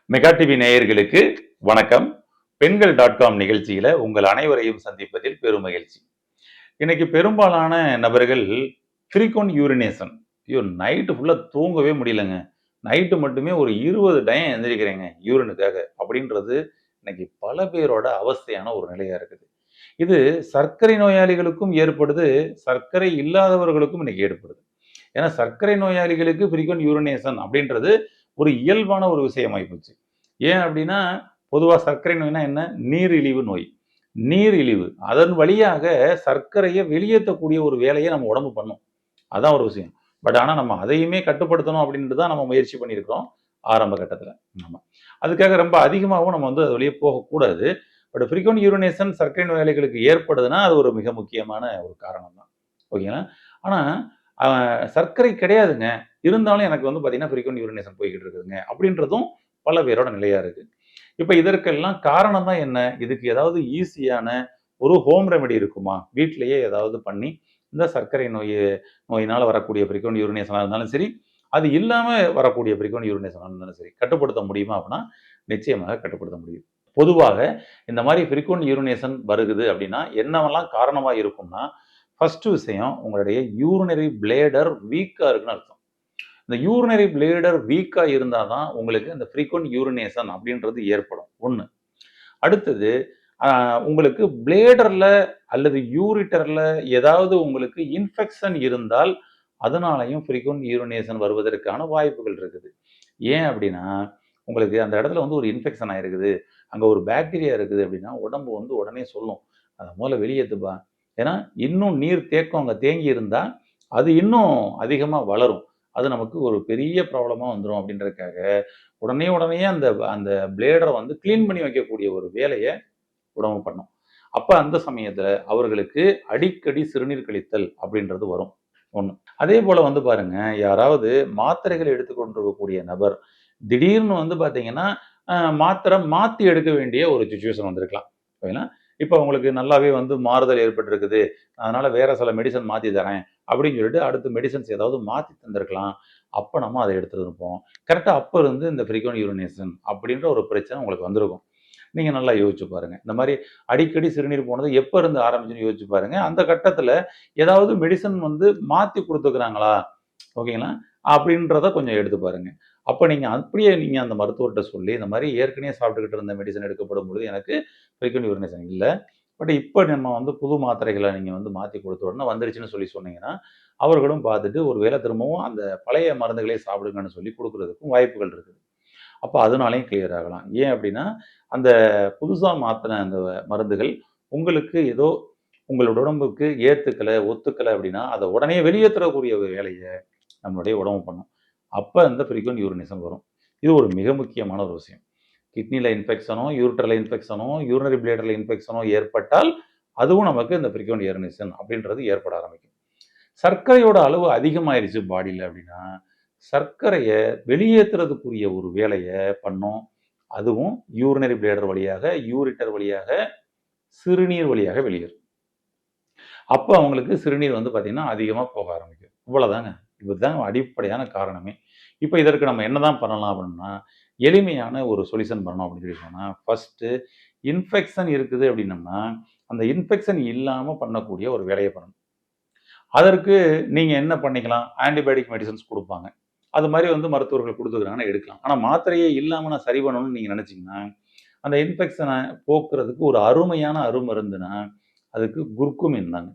Mega TV நேயர்களுக்கு வணக்கம். பெண்கள்.com நிகழ்ச்சியில உங்கள் அனைவரையும் சந்திப்பதில் பெரும் மகிழ்ச்சி. இன்னைக்கு பெரும்பாலான நபர்கள் ஃப்ரீக்வென்ட் யூரினேஷன். ஐயோ, நைட்டு ஃபுல்லா தூங்கவே முடியலங்க. நைட்டு மட்டுமே ஒரு 20 டயம் எந்திரிக்கிறேங்க யூரினுக்காக அப்படின்றது இன்னைக்கு பல பேரோட அவஸ்தையான ஒரு நிலையா இருக்குது. இது சர்க்கரை நோயாளிகளுக்கும் ஏற்படுது, சர்க்கரை இல்லாதவர்களுக்கும் இன்னைக்கு ஏற்படுது. ஏன்னா சர்க்கரை நோயாளிகளுக்கு ஃப்ரீக்வென்ட் யூரினேஷன் அப்படின்றது ஒரு இயல்பான ஒரு விஷயமாயி போச்சு. ஏன் அப்படின்னா, பொதுவா சர்க்கரை நோய்னா என்ன? நீரிழிவு நோய். நீரிழிவு. அதன் வழியாக சர்க்கரைய வெளியேத்தக்கூடிய ஒரு வேலைய நம்ம உடம்பு பண்ணும். அதான் ஒரு விஷயம். ஆனா நம்ம அதையுமே கட்டுப்படுத்தணும் அப்படின்ட்டு தான் நம்ம முயற்சி பண்ணியிருக்கிறோம், ஆரம்ப கட்டத்துல. ஆமா. அதுக்காக ரொம்ப அதிகமாவும் நம்ம அது வழியா போகக்கூடாது. ஃப்ரீக்வென்ட் யூரினேஷன் சர்க்கரை நோயாளிகளுக்கு ஏற்படுதுன்னா, அது ஒரு மிக முக்கியமான ஒரு காரணம் தான். ஓகேங்களா? ஆனா, அ சர்க்கரை கிடையாதுங்க. இருந்தாலும் எனக்கு பார்த்தீங்கன்னா, ஃப்ரீக்வென்ட் யூரினேஷன் போய்க்கிட்டு இருக்குதுங்க. அப்படின்றதும் பல பேரோட நிலையா இருக்கு. இப்ப இதற்கெல்லாம் காரணம் தான் என்ன? இதுக்கு ஏதாவது ஈஸியான ஒரு ஹோம் ரெமெடி இருக்குமா? வீட்லயே ஏதாவது பண்ணி, இந்த சர்க்கரை நோயினால வரக்கூடிய ஃப்ரீக்வென்ட் யூரினேஷனா இருந்தாலும் சரி, அது இல்லாம வரக்கூடிய ஃப்ரீக்வென்ட் யூரினேஷனா இருந்தாலும் சரி, கட்டுப்படுத்த முடியுமா அப்படின்னா, நிச்சயமாக கட்டுப்படுத்த முடியும். பொதுவாக இந்த மாரி ஃப்ரீக்வென்ட் யூரினேஷன் வருகுது அப்படின்னா, என்னவெல்லாம் காரணமா இருக்கும்னா, ஃபர்ஸ்ட் விஷயம் உங்களுடைய யூரினரி பிளேடர் வீக்கா இருக்குன்னு அர்த்தம். இந்த யூரினரி பிளேடர் வீக்கா இருந்தா தான் உங்களுக்கு இந்த ஃப்ரீக்வென்ட் யூரினேஷன் அப்படின்றது ஏற்படும். 1. அடுத்தது உங்களுக்கு பிளேடர்ல அல்லது யூரிட்டர்ல ஏதாவது உங்களுக்கு இன்ஃபெக்ஷன் இருந்தால், அதனாலயும் ஃப்ரீக்வென்ட் யூரினேஷன் வருவதற்கான வாய்ப்புகள் இருக்குது. ஏன் அப்படின்னா, உங்களுக்கு அந்த இடத்துல ஒரு இன்ஃபெக்ஷன் ஆயிருக்குது. அங்க ஒரு பாக்டீரியா இருக்குது அப்படின்னா, உடம்பு உடனே சொல்லும். "அத முதல்ல வெளியேத்துப்பா." ஏன்னா, இன்னும் நீர் தேக்கம் அங்க தேங்கி இருந்தா, அது இன்னும் அதிகமா வளரும். அது நமக்கு ஒரு பெரிய ப்ராப்ளமா வந்துரும் அப்படின்றதுக்காக, உடனே அந்த அந்த பிளேடர கிளீன் பண்ணி வைக்கக்கூடிய ஒரு வேலைய உடம்பு பண்ணும். அப்ப அந்த சமயத்துல அவர்களுக்கு அடிக்கடி சிறுநீர் கழித்தல் அப்படின்றது வரும். 1. அதேபோல பாருங்க, யாராவது மாத்திரைகள் எடுத்துக் கொண்டிருக்கக்கூடிய நபர், திடீர்னு பார்த்தீங்கன்னா, மாத்திரை மாத்தி எடுக்க வேண்டிய ஒரு சிச்சுவேஷன் வந்திருக்கலாம். ஓகேங்களா? இப்ப உங்களுக்கு நல்லாவே மாறுதல் ஏற்பட்டிருக்குது. அதனால வேற சில மெடிசின் மாத்தி தரேன் அப்படின்னு சொல்லிட்டு அடுத்த மெடிசின்ஸ் ஏதாவது மாத்தி தந்திருக்கலாம். அப்ப நம்ம அத எடுத்திருப்போம். கரெக்ட்டா அப்ப இருந்து இந்த ஃப்ரீக்வென்ட் யூரினேஷன் அப்படின்ற ஒரு பிரச்சனை உங்களுக்கு வந்திருக்கும். நீங்க நல்லா யோசிச்சு பாருங்க. இந்த மாரி அடிக்கடி சிறுநீர் போனது எப்ப இருந்து ஆரம்பிச்சுன்னு யோசிச்சு பாருங்க. அந்த கட்டத்துல ஏதாவது மெடிசின் மாத்தி குடுத்துருக்காங்களா? ஓகேங்களா? அப்படின்றத கொஞ்சம் எடுத்து பாருங்க. அப்ப நீங்க அப்படியே அந்த மருத்துவர்ட்ட சொல்லி, இந்த மாரி ஏற்கனவே சாப்பிட்டுக்கிட்டு இருந்த மெடிசின் எடுக்கப்படும் பொழுது எனக்கு ஃப்ரீக்வென்ட் யூரினேஷன் இல்ல. இப்ப நம்ம புது மாத்திரைகள நீங்க மாத்தி குடுத்த உடனே வந்துருச்சுன்னு சொன்னீங்கன்னா, அவர்களும் பார்த்துட்டு ஒரு வேளை திரும்பவும் அந்த பழைய மருந்துகளே சாப்பிடுங்கன்னு சொல்லி குடுக்குறதுக்கும் வாய்ப்புகள் இருக்குது. அப்ப அதனாலயும் கிளியர் ஆகலாம். ஏன் அப்படின்னா, அந்த புதுசா மாத்துன அந்த மருந்துகள் உங்களுக்கு ஏதோ உங்களோட உடம்புக்கு ஏத்துக்கல, ஒத்துக்கல அப்படின்னா, அத உடனே வெளியேற்றக்கூடிய ஒரு வேலைய நம்மளுடைய உடம்பு பண்ணும். அப்ப இந்த ஃப்ரீக்வென்ட் யூரினேஷன் வரும். இது ஒரு மிக முக்கியமான ஒரு விஷயம். கிட்னில இன்ஃபெக்ஷனோ, யூரிட்டர்ல இன்ஃபெக்ஷனோ, யூரினரி பிளேடர்ல இன்ஃபெக்ஷனோ ஏற்பட்டால், அதுவும் நமக்கு இந்த ஃப்ரீக்வென்ட் யூரினேஷன் அப்படின்றது ஏற்பட ஆரம்பிக்கும். சர்க்கரையோட அளவு அதிகமாயிருச்சு பாடியில அப்படின்னா, சர்க்கரைய வெளியேத்துறதுக்குரிய ஒரு வேலைய பண்ணும். அதுவும் யூரினரி பிளேடர் வழியாக, யூரிட்டர் வழியாக, சிறுநீர் வழியாக வெளியேறும். அப்ப அவங்களுக்கு சிறுநீர் பார்த்தீங்கன்னா, அதிகமா போக ஆரம்பிக்கும். இவ்வளதாங்க. இதுதான் அடிப்படையான காரணமே. இப்ப இதற்கு நம்ம என்னதான் பண்ணலாம் அப்படின்னா, எளிமையான ஒரு சொல்யூஷன் பண்ணணும் அப்படின்னு சொல்லி சொன்னா, ஃபர்ஸ்ட்டு இன்ஃபெக்ஷன் இருக்குது அப்படின்னம்னா, அந்த இன்ஃபெக்ஷன் இல்லாம பண்ணக்கூடிய ஒரு வேலைய பண்ணணும். அதற்கு நீங்க என்ன பண்ணிக்கலாம்? ஆன்டிபயோட்டிக் மெடிசின்ஸ் குடுப்பாங்க. அது மாரி மருத்துவர்கள் குடுத்துருக்காங்கன்னா எடுக்கலாம். ஆனா மாத்திரையே இல்லாம நான் சரி பண்ணணும்னு நீங்க நெனச்சீங்கன்னா, அந்த இன்ஃபெக்ஷன போக்குறதுக்கு ஒரு அருமையான அருமருந்துனா, அதுக்கு குர்குமின் தாங்க.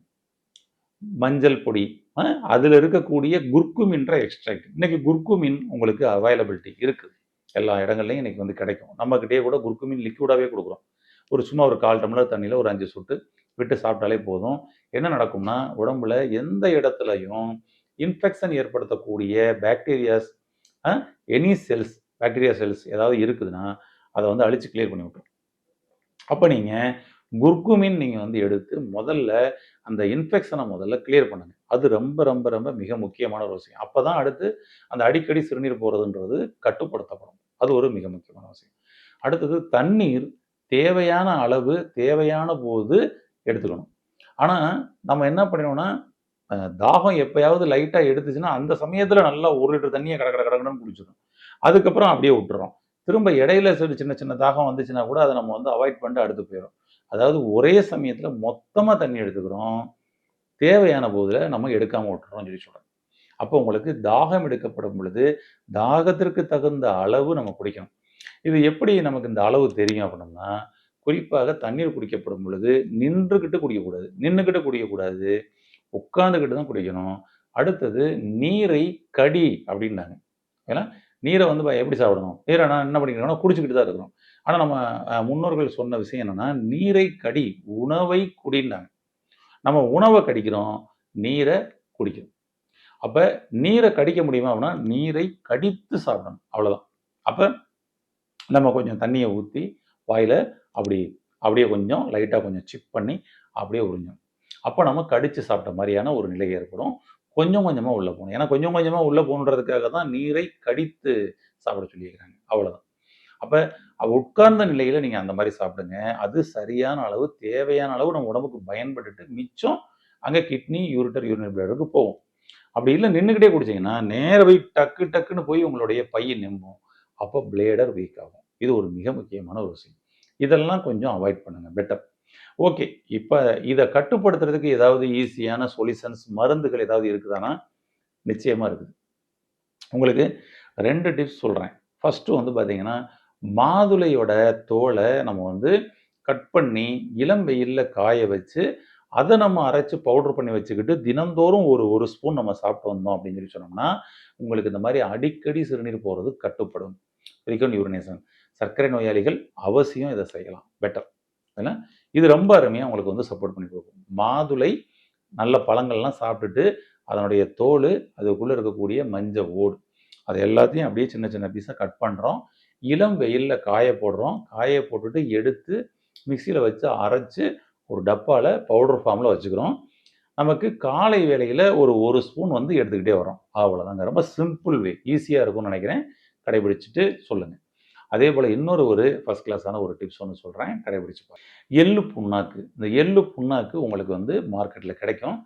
மஞ்சள் பொடி, அ அதுல இருக்கக்கூடிய குர்குமின்ற எக்ஸ்ட்ராக்ட். இன்னைக்கு குர்குமின் உங்களுக்கு அவைலபிலிட்டி இருக்கு. எல்லா இடங்கள்லயும் இன்னைக்கு கிடைக்கும். நம்மகிட்டயே கூட குர்குமின் லிக்விடாவே குடுக்குறோம். சும்மா ஒரு 1/4 டம்ளர் தண்ணீல ஒரு 5 சொட்டு விட்டு சாப்பிட்டாலே போதும். என்ன நடக்கும்னா, உடம்புல எந்த இடத்துலயும் இன்ஃபெக்ஷன் ஏற்படுத்தக்கூடிய பாக்டீரியாஸ், அ எனி செல்ஸ், பாக்டீரியா செல்ஸ் ஏதாவது இருக்குதுன்னா, அத அழிச்சு கிளியர் பண்ணி விட்டுரும். அப்ப நீங்க குர்குமின் நீங்க எடுத்து முதல்ல அந்த இன்ஃபெக்ஷன முதல்ல கிளியர் பண்ணுங்க. அது ரொம்ப, ரொம்ப, ரொம்ப மிக முக்கியமான ஒரு விஷயம். அப்பதான் அடுத்து அந்த அடிக்கடி சிறுநீர் போறதுன்றது கட்டுப்படுத்தப்படும். அது ஒரு மிக முக்கியமான விஷயம். அடுத்தது தண்ணீர் தேவையான அளவு, தேவையான போது எடுத்துக்கணும். ஆனா, நம்ம என்ன பண்ணிடுவோம்னா, அ தாகம் எப்பயாவது லைட்டா எடுத்துச்சுன்னா, அந்த சமயத்துல நல்லா 1 லிட்டர் தண்ணிய கட கட கடன்னு குடிச்சிடணும். அதுக்கப்புறம் அப்படியே விட்டுர்றோம். திரும்ப இடையில சின்ன சின்ன தாகம் வந்துச்சுன்னா கூட அதை நம்ம வந்து அவாய்ட் பண்ணிட்டு அடுத்து போயிடும். அதாவது ஒரே சமயத்துல மொத்தமா தண்ணி எடுத்துக்கிறோம். தேவையான போதுல நம்ம எடுக்காம விட்டுறோம்னு சொல்லி சொல்றேன். அப்போ உங்களுக்கு தாகம் எடுக்கப்படும் பொழுது, தாகத்திற்கு தகுந்த அளவு நம்ம குடிக்கணும். இது எப்படி நமக்கு இந்த அளவு தெரியும் அப்படின்னா, குறிப்பாக தண்ணீர் குடிக்கப்படும் பொழுது நின்றுகிட்டு குடிக்கக்கூடாது. நின்னுகிட்டு குடிக்கக்கூடாது. உட்கார்ந்துகிட்டு தான் குடிக்கணும். அடுத்தது நீரை கடி அப்படின்னாங்க. ஏன்னா, நீர வந்து எப்படி சாப்பிடணும்? நீர நான் என்ன பண்ணிக்கிறோம்னா, குடிச்சுக்கிட்டு தான் இருக்கிறோம். ஆனா நம்ம முன்னோர்கள் சொன்ன விஷயம் என்னன்னா, நீரை கடி, உணவை குடின்னாங்க. நம்ம உணவ கடிக்கிறோம், நீர குடிக்கிறோம். அப்ப நீர கடிக்க முடியுமா அப்படின்னா, நீரை கடித்து சாப்பிடணும். அவ்வளோதான். அப்ப நம்ம கொஞ்சம் தண்ணிய ஊத்தி, வாயில அப்படி அப்படியே கொஞ்சம் லைட்டா கொஞ்சம் சிப் பண்ணி, அப்படியே உறிஞ்சணும். அப்ப நம்ம கடிச்சு சாப்பிட்ட மாரியான ஒரு நிலை ஏற்படும். கொஞ்சம் கொஞ்சமா உள்ள போணும். ஏன்னா கொஞ்சம் கொஞ்சமா உள்ள போணுன்றதுக்காக தான் நீரை கடித்து சாப்பிட சொல்லியிருக்காங்க. அவ்வளோதான். அப்ப உட்கார்ந்த நிலையில நீங்க அந்த மாரி சாப்பிடுங்க. அது சரியான அளவு, தேவையான அளவு நம்ம உடம்புக்கு பயன்பட்டுட்டு, மிச்சம் அங்க கிட்னி, யூரிட்டர், யூரினரி பிளாடருக்கு போகும். அப்படி இல்ல நின்னுக்கிட்டே குடிச்சீங்கன்னா, நேரா போய் டக்கு டக்குன்னு போய் உங்களுடைய பை நெம்பும். அப்போ பிளேடர் வீக் ஆகும். இது ஒரு மிக முக்கியமான ஒரு விஷயம். இதெல்லாம் கொஞ்சம் அவாய்ட் பண்ணுங்க. பெட்டர். ஓகே. இப்ப இத கட்டுப்படுத்துறதுக்கு ஏதாவது ஈஸியான சொல்யூஷன்ஸ், மருந்துகள் ஏதாவது இருக்குதான்னா, நிச்சயமா இருக்குது. உங்களுக்கு 2 டிப்ஸ் சொல்றேன். ஃபர்ஸ்ட்டு வந்து பார்த்தீங்கன்னா, மாதுளையோட தோல நம்ம வந்து கட் பண்ணி, இளம் வெயில்ல காய வச்சு, அத நம்ம அரைச்சு பவுடர் பண்ணி வச்சுக்கிட்டு, தினந்தோறும் ஒரு 1 ஸ்பூன் நம்ம சாப்பிட்டு வந்தோம் அப்படின்னு சொல்லி சொன்னோம்னா, உங்களுக்கு இந்த மாரி அடிக்கடி சிறுநீர் போறது கட்டுப்படும். Frequent urination. சர்க்கரை நோயாளிகள் அவசியம் இத செய்யலாம். பெட்டர். ஏன்னா, இது ரொம்ப அருமையா உங்களுக்கு வந்து சப்போர்ட் பண்ணி குடுக்கும். மாதுளை நல்ல பழங்கள்லாம் சாப்பிட்டுட்டு, அதனுடைய தோலு, அதுக்குள்ள இருக்கக்கூடிய மஞ்ச ஓடு. அது எல்லாத்தையும் அப்படியே சின்ன சின்ன பீஸா கட் பண்றோம். இளம் வெயில்ல காய போடுறோம். காய போட்டுட்டு எடுத்து மிக்ஸியில வச்சு அரைச்சு, ஒரு டப்பால பவுடர் ஃபார்ம்ல வச்சுக்கிறோம். நமக்கு காலை வேளையில ஒரு 1 ஸ்பூன் வந்து எடுத்துக்கிட்டே வர்றோம். அவ்வளோதாங்க. ரொம்ப சிம்பிள் வே. ஈஸியா இருக்கும்னு நெனைக்கிறேன். கடைபிடிச்சுட்டு சொல்லுங்க. அதேபோல இன்னொரு ஒரு ஃபர்ஸ்ட் கிளாஸான ஒரு டிப்ஸ் ஒண்ணு சொல்றேன். கடைபிடிச்சு பாருங்க. எள்ளு புண்ணாக்கு. இந்த எள்ளு புண்ணாக்கு உங்களுக்கு வந்து மார்க்கெட்ல கிடைக்கும்.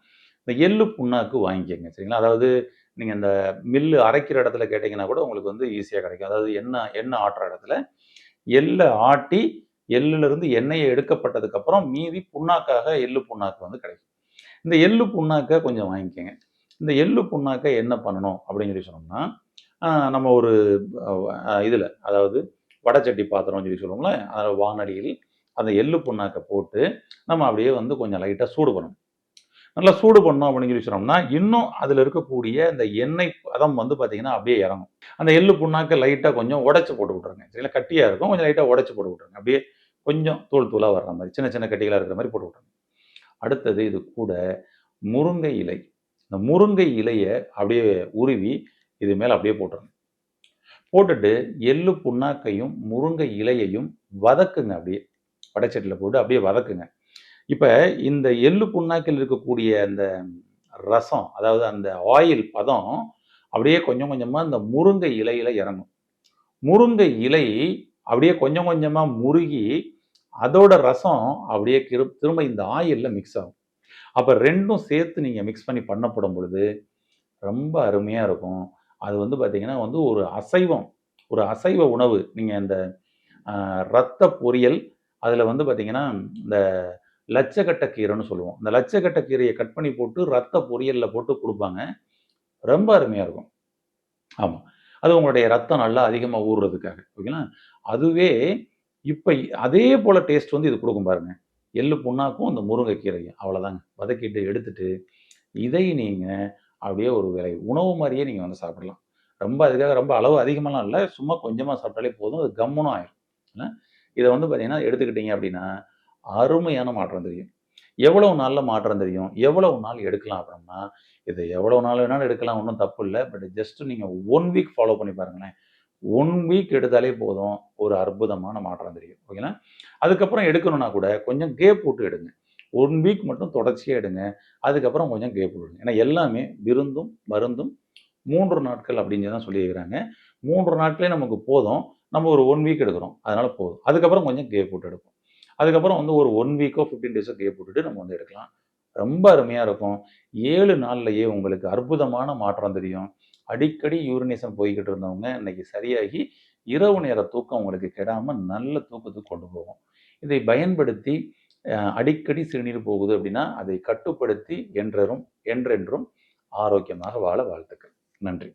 இந்த எள்ளு புண்ணாக்கு வாங்கிக்கங்க. சரிங்களா? அதாவது நீங்க இந்த மில்லு அரைக்கிற இடத்துல கேட்டீங்கன்னா கூட உங்களுக்கு வந்து ஈஸியா கிடைக்கும். அதாவது எண்ணெய் எண்ணெய் ஆட்டுற இடத்துல எள்ள ஆட்டி எள்ளுலருந்து எண்ணெய எடுக்கப்பட்டதுக்கு அப்புறம் மீதி புண்ணாக்காக எள்ளு புண்ணாக்கு வந்து கிடைக்கும். இந்த எள்ளு புண்ணாக்க கொஞ்சம் வாங்கிக்கங்க. இந்த எள்ளு புண்ணாக்க என்ன பண்ணணும் அப்படின்னு சொல்லி சொன்னோம்னா, நம்ம ஒரு இதுல அதாவது வடச்சட்டி பாத்திரம்னு சொல்லி சொல்லுவோம்ல, அதில வானலியில் அந்த எள்ளு புண்ணாக்க போட்டு, நம்ம அப்படியே வந்து கொஞ்சம் லைட்டா சூடு பண்ணணும். நல்லா சூடு பண்ணோம் அப்படின்னு சொல்லி சொன்னோம்னா, இன்னும் அதில இருக்கக்கூடிய இந்த எண்ணெய் பதம் வந்து பார்த்தீங்கன்னா, அப்படியே இறங்கும். அந்த எள்ளு புண்ணாக்க லைட்டா கொஞ்சம் உடைச்சு போட்டு விட்டுருங்க. சரிங்களா? கட்டியா இருக்கும். கொஞ்சம் லைட்டா உடைச்சு போட்டு விட்டுருங்க. அப்படியே கொஞ்சம் தூள் தூளா வர்ற மாரி, சின்ன சின்ன கட்டிகளா இருக்கிற மாரி போட்டு விட்டுருங்க. அடுத்தது இது கூட முருங்கை இலை. இந்த முருங்கை இலைய அப்படியே உருவி, இது மேல அப்படியே போட்டுறணும். போட்டுட்டு எள்ளு புண்ணாக்கையும், முருங்கை இலையையும் வதக்குங்க அப்படியே. வடச்சட்டியில போட்டு அப்படியே வதக்குங்க. இப்ப இந்த எள்ளு புண்ணாக்கில் இருக்கக்கூடிய அந்த ரசம், அதாவது அந்த ஆயில் பதம் அப்படியே கொஞ்சம் கொஞ்சமா இந்த முருங்கை இலையில இறங்கும். முருங்கை இலை அப்படியே கொஞ்சம் கொஞ்சமா முருகி, அதோட ரசம் அப்படியே திரும்ப இந்த ஆயில்ல மிக்ஸ் ஆகும். அப்ப 2ம் சேர்த்து நீங்க மிக்ஸ் பண்ணி பண்ணப்படும் பொழுது, ரொம்ப அருமையா இருக்கும். அது வந்து பார்த்தீங்கன்னா வந்து ஒரு அசைவம். ஒரு அசைவ உணவு. நீங்க இந்த ரத்த பொரியல், அதில வந்து பார்த்தீங்கன்னா, இந்த லட்சக்கட்ட கீரைன்னு சொல்லுவோம். இந்த லட்சக்கட்ட கீரைய கட் பண்ணி போட்டு ரத்த பொரியல்ல போட்டு குடுப்பாங்க. ரொம்ப அருமையா இருக்கும். ஆமா. அது உங்களுடைய ரத்தம் நல்லா அதிகமா ஊறுறதுக்காக. ஓகேங்களா? அதுவே இப்ப அதே போல டேஸ்ட் வந்து இது குடுக்கும் பாருங்க. எள்ளு புண்ணாக்கும், இந்த முருங்கைக்கீரையும். அவ்வளோதாங்க. வதக்கிட்டு எடுத்துட்டு, இதை நீங்க அப்படியே ஒரு வேளை உணவு மாரியே நீங்க வந்து சாப்பிடலாம். ரொம்ப அதுக்காக ரொம்ப அளவு அதிகமாலாம் இல்ல. சும்மா கொஞ்சமா சாப்பிட்டாலே போதும். அது கம்முன்னு ஆயிரும். அ இத வந்து பார்த்தீங்கன்னா, எடுத்துக்கிட்டீங்க அப்படின்னா, அருமையான மாற்றம் தெரியும். எவ்வளவு நாள்ல மாற்றம் தெரியும்? எவ்வளவு நாள் எடுக்கலாம் அப்படின்னா, இத எவ்வளவு நாள் வேணாலும் எடுக்கலாம். ஒண்ணும் தப்பு இல்ல. பட் ஜஸ்ட் நீங்க 1 வீக் ஃபாலோ பண்ணி பாருங்களேன். 1 வீக் எடுத்தாலே போதும். ஒரு அற்புதமான மாற்றம் தெரியும். ஓகேங்களா? அதுக்கப்புறம் எடுக்கணும்னா கூட கொஞ்சம் கேப் விட்டு எடுங்க. 1 வீக் மட்டும் தொடர்ச்சியா எடுங்க. அதுக்கப்புறம் கொஞ்சம் கேப் விடுங்க. ஏன்னா எல்லாமே விருந்தும், மருந்தும் 3 நாட்கள் அப்படின்னு தான் சொல்லியிருக்கிறாங்க. 3 நாட்களே நமக்கு போதும். நம்ம ஒரு 1 வீக் எடுக்கிறோம். அதனால போதும். அதுக்கப்புறம் கொஞ்சம் கேப் விட்டு எடுப்போம். அதுக்கப்புறம் வந்து ஒரு 1 வீக்கோ, 15 டேஸோ கேப் விட்டுட்டு நம்ம வந்து எடுக்கலாம். ரொம்ப அருமையா இருக்கும். 7 நாள்லயே உங்களுக்கு அற்புதமான மாற்றம் தெரியும். அடிக்கடி யூரினேஷன் போய்க்கிட்டு இருந்தவங்க இன்னைக்கு சரியாகி இரவு நேர தூக்கம் உங்களுக்கு கெடாம நல்ல தூக்கத்துக்கு கொண்டு போகும். இதை பயன்படுத்தி அடிக்கடி சிறுநீர் போகுது அப்படின்னா, அதை கட்டுப்படுத்தி என்றென்றும் ஆரோக்கியமாக வாழ வாழ்த்துக்கள். நன்றி.